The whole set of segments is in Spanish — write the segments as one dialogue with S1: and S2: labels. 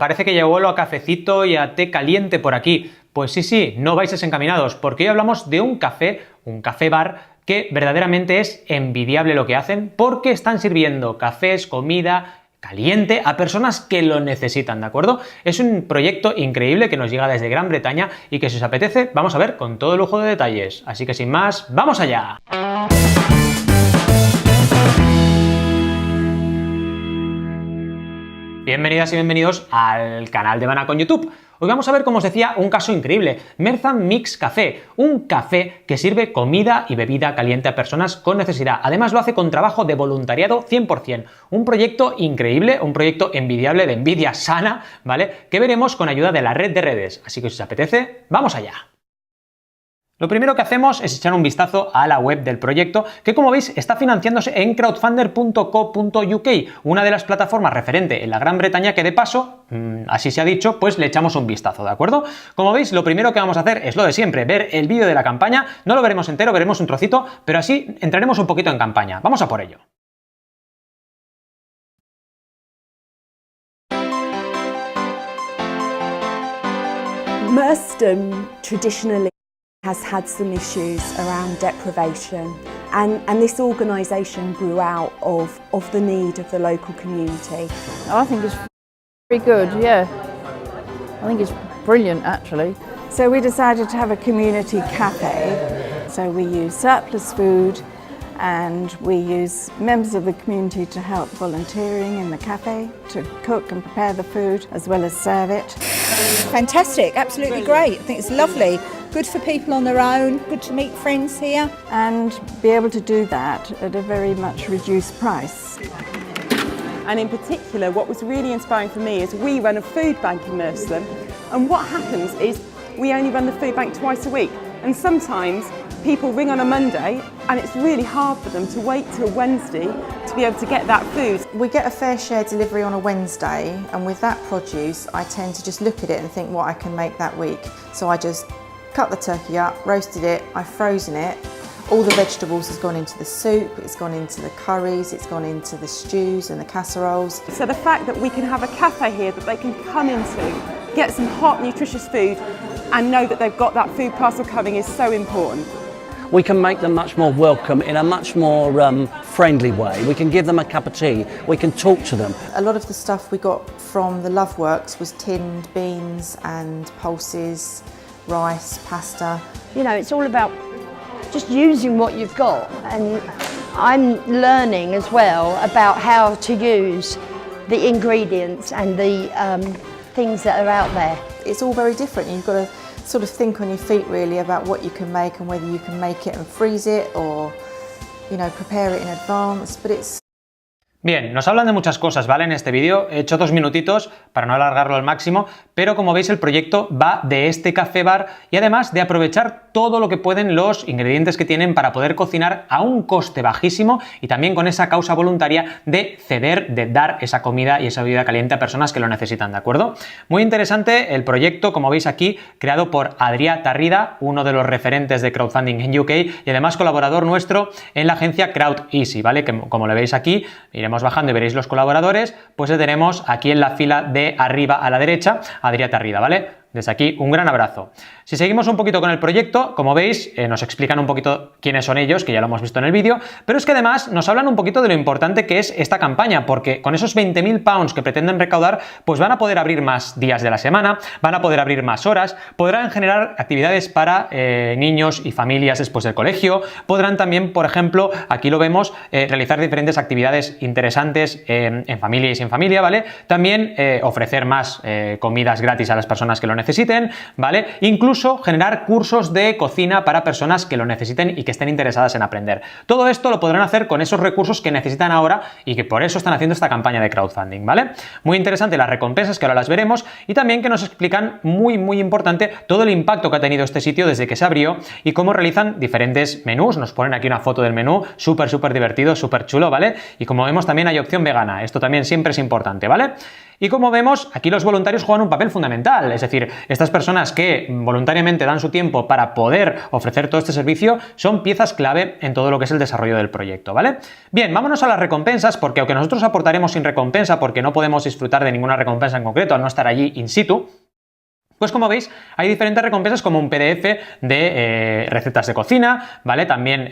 S1: Parece que ya huelo a cafecito y a té caliente por aquí. Pues sí, no vais desencaminados, porque hoy hablamos de un café bar, que verdaderamente es envidiable lo que hacen, porque están sirviendo cafés, comida caliente a personas que lo necesitan, ¿de acuerdo? Es un proyecto increíble que nos llega desde Gran Bretaña y que si os apetece vamos a ver con todo lujo de detalles. Así que sin más, ¡vamos allá! Bienvenidas y bienvenidos al canal de Mana con YouTube. Hoy vamos a ver, como os decía, un caso increíble, Merstham Mix Café, un café que sirve comida y bebida caliente a personas con necesidad. Además lo hace con trabajo de voluntariado 100%, un proyecto increíble, un proyecto envidiable, de envidia sana, ¿vale? Que veremos con ayuda de la red de redes. Así que si os apetece, ¡vamos allá! Lo primero que hacemos es echar un vistazo a la web del proyecto, que como veis está financiándose en crowdfunder.co.uk, una de las plataformas referente en la Gran Bretaña que de paso, así se ha dicho, pues le echamos un vistazo, ¿de acuerdo? Como veis, lo primero que vamos a hacer es lo de siempre, ver el vídeo de la campaña, no lo veremos entero, veremos un trocito, pero así entraremos un poquito en campaña. Vamos a por ello.
S2: Merstham traditionally has had some issues around deprivation, and this organisation grew out of the need of the local community.
S3: I think it's very good, yeah. I think it's brilliant actually.
S2: So we decided to have a community cafe. So we use surplus food and we use members of the community to help volunteering in the cafe, to cook and prepare the food as well as serve it.
S4: Fantastic, absolutely great. I think it's lovely. Good for people on their own, good to meet friends here.
S2: And be able to do that at a very much reduced price.
S5: And in particular, what was really inspiring for me is we run a food bank in Merstham, and what happens is we only run the food bank twice a week, and sometimes people ring on a Monday and it's really hard for them to wait till Wednesday to be able to get that food.
S6: We get a fair share delivery on a Wednesday, and with that produce I tend to just look at it and think what I can make that week. So I just cut the turkey up, roasted it, I've frozen it. All the vegetables has gone into the soup, it's gone into the curries, it's gone into the stews and the casseroles.
S5: So the fact that we can have a cafe here that they can come into, get some hot nutritious food and know that they've got that food parcel coming is so important.
S7: We can make them much more welcome in a much more friendly way. We can give them a cup of tea, we can talk to them.
S6: A lot of the stuff we got from the Love Works was tinned beans and pulses, rice, pasta.
S8: You know, it's all about just using what you've got, and I'm learning as well about how to use the ingredients and the things that are out there.
S6: It's all very different. You've got to sort of think on your feet really about what you can make and whether you can make it and freeze it or, you know, prepare it in advance, but it's...
S1: Bien, nos hablan de muchas cosas, ¿vale? En este vídeo he hecho 2 minutitos para no alargarlo al máximo, pero como veis el proyecto va de este café bar y además de aprovechar todo lo que pueden los ingredientes que tienen para poder cocinar a un coste bajísimo y también con esa causa voluntaria de ceder, de dar esa comida y esa bebida caliente a personas que lo necesitan, ¿de acuerdo? Muy interesante el proyecto, como veis aquí, creado por Adrià Tarrida, uno de los referentes de crowdfunding en UK y además colaborador nuestro en la agencia CrowdEasy, ¿vale? Que como le veis aquí, iremos bajando y veréis los colaboradores, pues le tenemos aquí en la fila de arriba a la derecha, Adrià Tarrida, ¿vale? Desde aquí, un gran abrazo. Si seguimos un poquito con el proyecto, como veis, nos explican un poquito quiénes son ellos, que ya lo hemos visto en el vídeo, pero es que además nos hablan un poquito de lo importante que es esta campaña, porque con esos 20.000 pounds que pretenden recaudar, pues van a poder abrir más días de la semana, van a poder abrir más horas, podrán generar actividades para niños y familias después del colegio, podrán también, por ejemplo, aquí lo vemos, realizar diferentes actividades interesantes en familia y sin familia, ¿vale? También ofrecer más comidas gratis a las personas que lo necesiten, ¿vale? Incluso generar cursos de cocina para personas que lo necesiten y que estén interesadas en aprender. Todo esto lo podrán hacer con esos recursos que necesitan ahora y que por eso están haciendo esta campaña de crowdfunding, ¿vale? Muy interesante las recompensas, que ahora las veremos, y también que nos explican muy importante todo el impacto que ha tenido este sitio desde que se abrió y cómo realizan diferentes menús. Nos ponen aquí una foto del menú, súper divertido, súper chulo, ¿vale? Y como vemos también hay opción vegana, esto también siempre es importante, ¿vale? Y como vemos, aquí los voluntarios juegan un papel fundamental, es decir, estas personas que voluntariamente dan su tiempo para poder ofrecer todo este servicio son piezas clave en todo lo que es el desarrollo del proyecto, ¿vale? Bien, vámonos a las recompensas, porque aunque nosotros aportaremos sin recompensa, porque no podemos disfrutar de ninguna recompensa en concreto al no estar allí in situ, pues como veis, hay diferentes recompensas como un PDF de recetas de cocina, ¿vale? También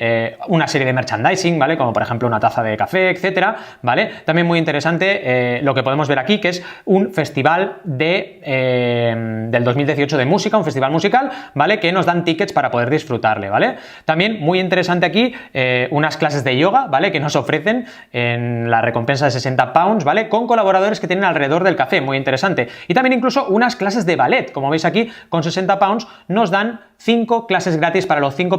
S1: una serie de merchandising, ¿vale? Como por ejemplo una taza de café, etcétera, ¿vale? También muy interesante lo que podemos ver aquí, que es un festival del 2018 de música, un festival musical, ¿vale? Que nos dan tickets para poder disfrutarle, ¿vale? También muy interesante aquí unas clases de yoga, ¿vale? Que nos ofrecen en la recompensa de 60 pounds, ¿vale? Con colaboradores que tienen alrededor del café, muy interesante. Y también incluso unas clases de ballet. Como veis aquí, con 60 pounds nos dan 5 clases gratis para las 10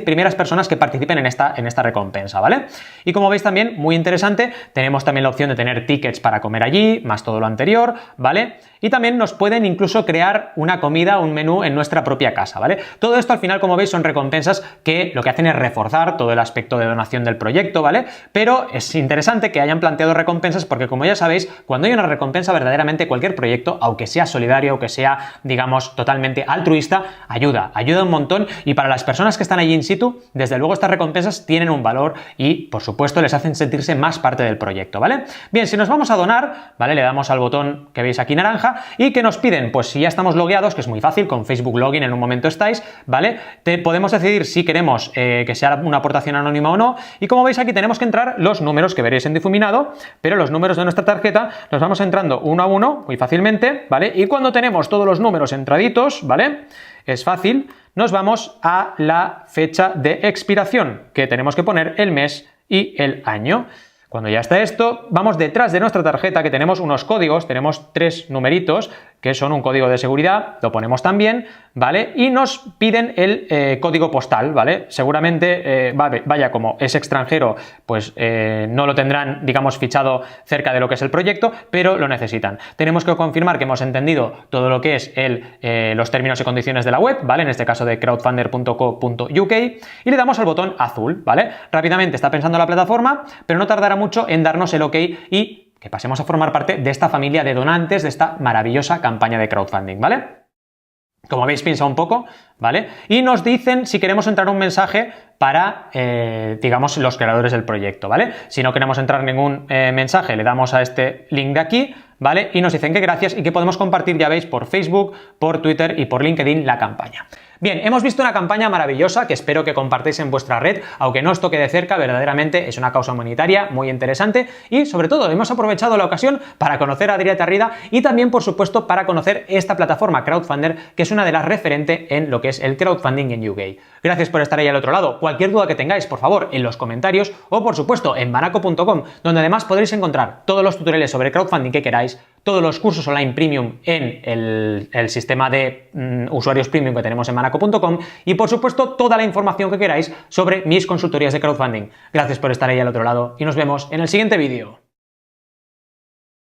S1: primeras personas que participen en esta recompensa, ¿vale? Y como veis también, muy interesante, tenemos también la opción de tener tickets para comer allí, más todo lo anterior, ¿vale? Y también nos pueden incluso crear una comida, un menú en nuestra propia casa, ¿vale? Todo esto al final, como veis, son recompensas que lo que hacen es reforzar todo el aspecto de donación del proyecto, ¿vale? Pero es interesante que hayan planteado recompensas porque, como ya sabéis, cuando hay una recompensa, verdaderamente cualquier proyecto, aunque sea solidario, aunque sea, digamos, totalmente altruista, ayuda un montón, y para las personas que están allí in situ, desde luego estas recompensas tienen un valor y, por supuesto, les hacen sentirse más parte del proyecto, ¿vale? Bien, si nos vamos a donar, ¿vale? Le damos al botón que veis aquí naranja y que nos piden, pues si ya estamos logueados, que es muy fácil, con Facebook Login en un momento estáis, ¿vale? Podemos decidir si queremos que sea una aportación anónima o no, y como veis aquí tenemos que entrar los números que veréis en difuminado, pero los números de nuestra tarjeta los vamos entrando uno a uno muy fácilmente, ¿vale? Y cuando tenemos todos los números entraditos, ¿vale? Es fácil, nos vamos a la fecha de expiración, que tenemos que poner el mes y el año. Cuando ya está esto, vamos detrás de nuestra tarjeta, que tenemos unos códigos, tenemos 3 numeritos, que son un código de seguridad, lo ponemos también, ¿vale? Y nos piden el código postal, ¿vale? Seguramente, vaya, como es extranjero, pues no lo tendrán, digamos, fichado cerca de lo que es el proyecto, pero lo necesitan. Tenemos que confirmar que hemos entendido todo lo que es los términos y condiciones de la web, ¿vale? En este caso de crowdfunder.co.uk, y le damos al botón azul, ¿vale? Rápidamente está pensando la plataforma, pero no tardará mucho en darnos el OK y que pasemos a formar parte de esta familia de donantes de esta maravillosa campaña de crowdfunding, ¿vale? Como veis, piensa un poco, ¿vale? Y nos dicen si queremos entrar un mensaje para, digamos, los creadores del proyecto, ¿vale? Si no queremos entrar ningún mensaje, le damos a este link de aquí, ¿vale? Y nos dicen que gracias y que podemos compartir, ya veis, por Facebook, por Twitter y por LinkedIn la campaña. Bien, hemos visto una campaña maravillosa que espero que compartáis en vuestra red, aunque no os toque de cerca, verdaderamente es una causa humanitaria muy interesante y, sobre todo, hemos aprovechado la ocasión para conocer a Adrià Tarrida y también, por supuesto, para conocer esta plataforma Crowdfunder, que es una de las referentes en lo que es el crowdfunding en UK. Gracias por estar ahí al otro lado. Cualquier duda que tengáis, por favor, en los comentarios o, por supuesto, en banaco.com, donde además podréis encontrar todos los tutoriales sobre crowdfunding que queráis, todos los cursos online premium en el sistema de usuarios premium que tenemos en banaco.com y, por supuesto, toda la información que queráis sobre mis consultorías de crowdfunding. Gracias por estar ahí al otro lado y nos vemos en el siguiente vídeo.